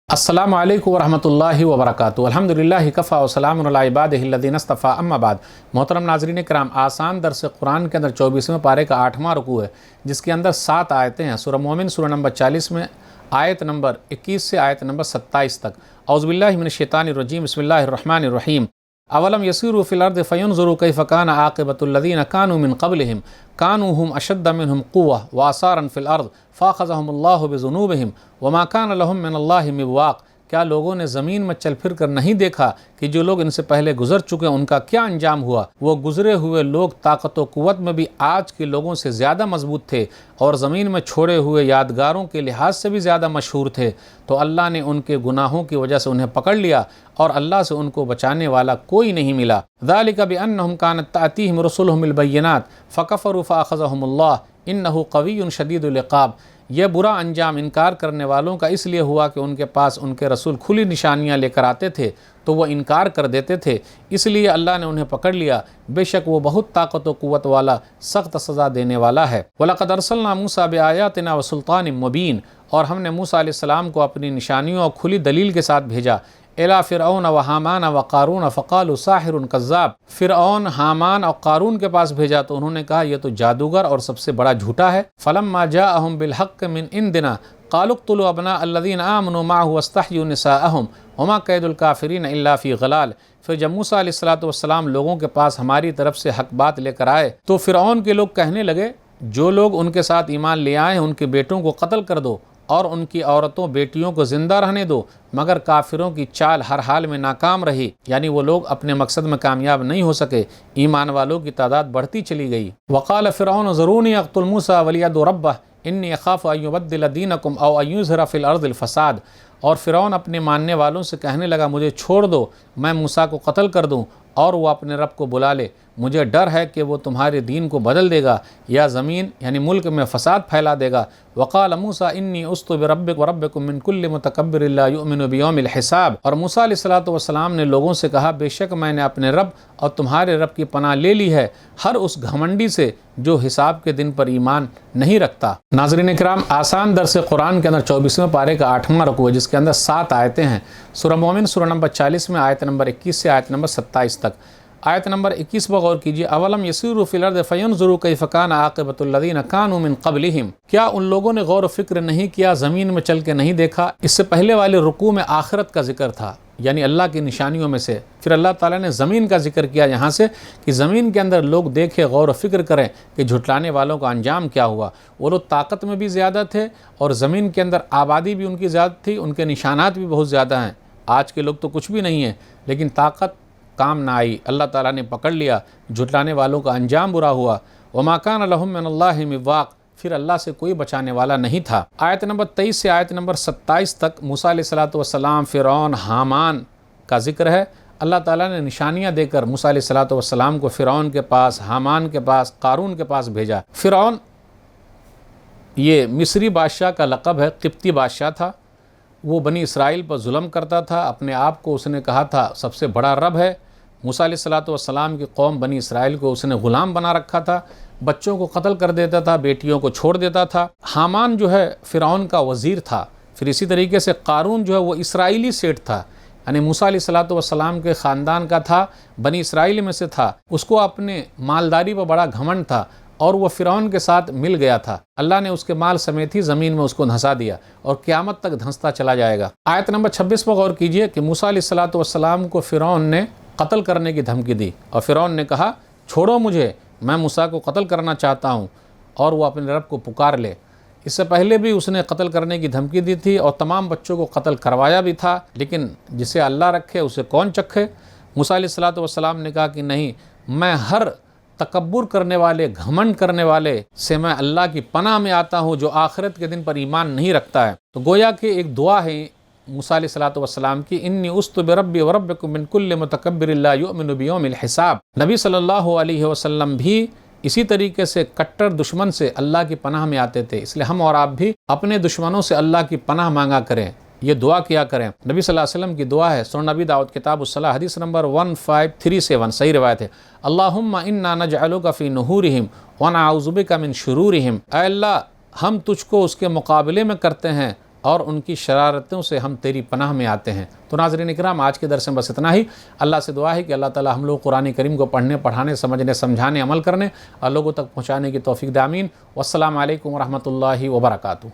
السلام علیکم ورحمۃ اللہ وبرکاتہ۔ الحمدللہ کفا وسلام علی عبادہ الذین اصطفیٰ، اما بعد۔ محترم ناظرین کرام، آسان درس قرآن کے اندر 24ویں پارے کا 8واں رکوع ہے، جس کے اندر 7 آیتیں ہیں۔ سورہ مومن سورہ نمبر 40 میں آیت نمبر 21 سے آیت نمبر 27 تک۔ اعوذ باللہ من الشیطان الرجیم، بسم اللہ الرحمن الرحیم۔ اولم یسیروا فی الارض فینظروا کیف کان عاقبۃ الذین کانوا من قبلہم کانوا هم اشد منهم قوة وآثارا فی الارض فاخذهم اللہ بذنوبہم وما کان لهم من اللہ من واق۔ کیا لوگوں نے زمین میں چل پھر کر نہیں دیکھا کہ جو لوگ ان سے پہلے گزر چکے ان کا کیا انجام ہوا؟ وہ گزرے ہوئے لوگ طاقت و قوت میں بھی آج کے لوگوں سے زیادہ مضبوط تھے اور زمین میں چھوڑے ہوئے یادگاروں کے لحاظ سے بھی زیادہ مشہور تھے، تو اللہ نے ان کے گناہوں کی وجہ سے انہیں پکڑ لیا اور اللہ سے ان کو بچانے والا کوئی نہیں ملا۔ ذالک بأنہم کانت تأتیہم رسلہم بالبینات فکفروا فأخذہم اللہ انہ قوی شدید العقاب۔ یہ برا انجام انکار کرنے والوں کا اس لیے ہوا کہ ان کے پاس ان کے رسول کھلی نشانیاں لے کر آتے تھے تو وہ انکار کر دیتے تھے، اس لیے اللہ نے انہیں پکڑ لیا۔ بے شک وہ بہت طاقت و قوت والا، سخت سزا دینے والا ہے۔ وَلَقَدْ أَرْسَلْنَا مُوسَىٰ بِآيَاتِنَا وَسُلْطَانٍ مُّبِينٍ، اور ہم نے موسیٰ علیہ السلام کو اپنی نشانیوں اور کھلی دلیل کے ساتھ بھیجا۔ إِلَىٰ فِرْعَوْنَ وَحَامَانَ وَقَارُونَ فَقَالُوا سَاحِرٌ كَذَّابٌ۔ فرعون، حامان اور قارون کے پاس بھیجا تو انہوں نے کہا یہ تو جادوگر اور سب سے بڑا جھوٹا ہے۔ فَلَمَّا جَاءَهُم بِالْحَقِّ مِنْ عِنْدِنَا قَالُوا اقْتُلُوا أَبْنَاءَ الَّذِينَ آمَنُوا مَعَهُ وَاسْتَحْيُوا نِسَاءَهُمْ وَمَا كَيْدُ الْكَافِرِينَ إِلَّا فِي ضَلَالٍ۔ پھر جب موسیٰ علیہ السلام لوگوں کے پاس ہماری طرف سے حق بات لے کر آئے تو فرعون کے لوگ کہنے لگے جو لوگ ان کے ساتھ ایمان لے آئے ہیں ان کے بیٹوں کو قتل کر دو اور ان کی عورتوں بیٹیوں کو زندہ رہنے دو، مگر کافروں کی چال ہر حال میں ناکام رہی، یعنی وہ لوگ اپنے مقصد میں کامیاب نہیں ہو سکے، ایمان والوں کی تعداد بڑھتی چلی گئی۔ وقال فرعون ذرونی اقتل موسیٰ ولیدعو ربہ انی اخاف ان یبدل دینکم او ان یظہر فی الارض الفساد۔ اور فرعون اپنے ماننے والوں سے کہنے لگا مجھے چھوڑ دو، میں موسیٰ کو قتل کر دوں اور وہ اپنے رب کو بلا لے، مجھے ڈر ہے کہ وہ تمہارے دین کو بدل دے گا یا زمین یعنی ملک میں فساد پھیلا دے گا۔ وقال موسیٰ انی عصت بربک وربکم من کل متکبر لا یؤمن بیوم الحساب۔ اور موسیٰ علیہ السلام نے لوگوں سے کہا بے شک میں نے اپنے رب اور تمہارے رب کی پناہ لے لی ہے ہر اس گھمنڈی سے جو حساب کے دن پر ایمان نہیں رکھتا۔ ناظرین کرام، آسان درس قرآن کے اندر 24ویں پارے کا 8واں رکوع ہے، جس کے اندر 7 آیتیں ہیں۔ سورہ مومن سورہ نمبر 40 میں آیت نمبر 21 سے آیت نمبر 27 تک۔ آیت نمبر 21 پر غور کیجیے۔ اولم یسیروا فی الارض فینظروا کیف کان عاقبۃ الذین کانوا من قبلہم۔ کیا ان لوگوں نے غور و فکر نہیں کیا، زمین میں چل کے نہیں دیکھا؟ اس سے پہلے والے رکوع میں آخرت کا ذکر تھا، یعنی اللہ کی نشانیوں میں سے، پھر اللہ تعالیٰ نے زمین کا ذکر کیا یہاں سے کہ زمین کے اندر لوگ دیکھیں، غور و فکر کریں کہ جھٹلانے والوں کا انجام کیا ہوا۔ وہ لوگ طاقت میں بھی زیادہ تھے اور زمین کے اندر آبادی بھی ان کی زیادہ تھی، ان کے نشانات بھی بہت زیادہ ہیں۔ آج کے لوگ تو کچھ بھی نہیں ہیں، لیکن طاقت کام نہ آئی، اللہ تعالیٰ نے پکڑ لیا، جھٹلانے والوں کا انجام برا ہوا۔ وما کان لهم من اللہ من واق، پھر اللہ سے کوئی بچانے والا نہیں تھا۔ آیت نمبر 23 سے آیت نمبر 27 تک موسیٰ علیہ السلام، فرعون، حامان کا ذکر ہے۔ اللہ تعالیٰ نے نشانیاں دے کر موسیٰ علیہ السلام کو فرعون کے پاس، حامان کے پاس، قارون کے پاس بھیجا۔ فرعون یہ مصری بادشاہ کا لقب ہے، قبطی بادشاہ تھا، وہ بنی اسرائیل پر ظلم کرتا تھا، اپنے آپ کو اس نے کہا تھا سب سے بڑا رب ہے۔ موسیٰ علیہ السلام کی قوم بنی اسرائیل کو اس نے غلام بنا رکھا تھا، بچوں کو قتل کر دیتا تھا، بیٹیوں کو چھوڑ دیتا تھا۔ حامان جو ہے فرعون کا وزیر تھا۔ پھر اسی طریقے سے قارون جو ہے وہ اسرائیلی سیٹ تھا، یعنی موسیٰ علیہ السلام کے خاندان کا تھا، بنی اسرائیل میں سے تھا، اس کو اپنے مالداری پر بڑا گھمنڈ تھا اور وہ فرعون کے ساتھ مل گیا تھا۔ اللہ نے اس کے مال سمیت ہی زمین میں اس کو دھنسا دیا اور قیامت تک دھنستا چلا جائے گا۔ آیت نمبر 26 پر غور کیجئے کہ موسیٰ علیہ السلام کو فرعون نے قتل کرنے کی دھمکی دی اور فرعون نے کہا چھوڑو مجھے، میں موسیٰ کو قتل کرنا چاہتا ہوں، اور وہ اپنے رب کو پکار لے۔ اس سے پہلے بھی اس نے قتل کرنے کی دھمکی دی تھی اور تمام بچوں کو قتل کروایا بھی تھا، لیکن جسے اللہ رکھے اسے کون چکھے؟ موسیٰ علیہ السلام نے کہا کہ نہیں، میں ہر تکبر کرنے والے، گھمنڈ کرنے والے سے میں اللہ کی پناہ میں آتا ہوں جو آخرت کے دن پر ایمان نہیں رکھتا ہے۔ تو گویا کہ ایک دعا ہے موسیٰ علیہ السلام کی، انی عصت بربی وربکم من کل متکبر لا یؤمن بیوم الحساب۔ نبی صلی اللہ علیہ وسلم بھی اسی طریقے سے کٹر دشمن سے اللہ کی پناہ میں آتے تھے، اس لیے ہم اور آپ بھی اپنے دشمنوں سے اللہ کی پناہ مانگا کریں، یہ دعا کیا کریں۔ نبی صلی اللہ علیہ وسلم کی دعا ہے، سنن نبی داؤد کتاب الصلاۃ حدیث نمبر 1537، صحیح روایت ہے، اللہم انا نجعلک فی نحورہم ونعوذ بک من شرورہم۔ اے اللہ، ہم تجھ کو اس کے مقابلے میں کرتے ہیں اور ان کی شرارتوں سے ہم تیری پناہ میں آتے ہیں۔ تو ناظرین اکرام، آج کے درس میں بس اتنا ہی۔ اللہ سے دعا ہے کہ اللہ تعالی ہم لوگ قرآن کریم کو پڑھنے، پڑھانے، سمجھنے، سمجھانے، عمل کرنے اور لوگوں تک پہنچانے کی توفیق دے، آمین۔ والسلام علیکم ورحمۃ اللہ وبرکاتہ۔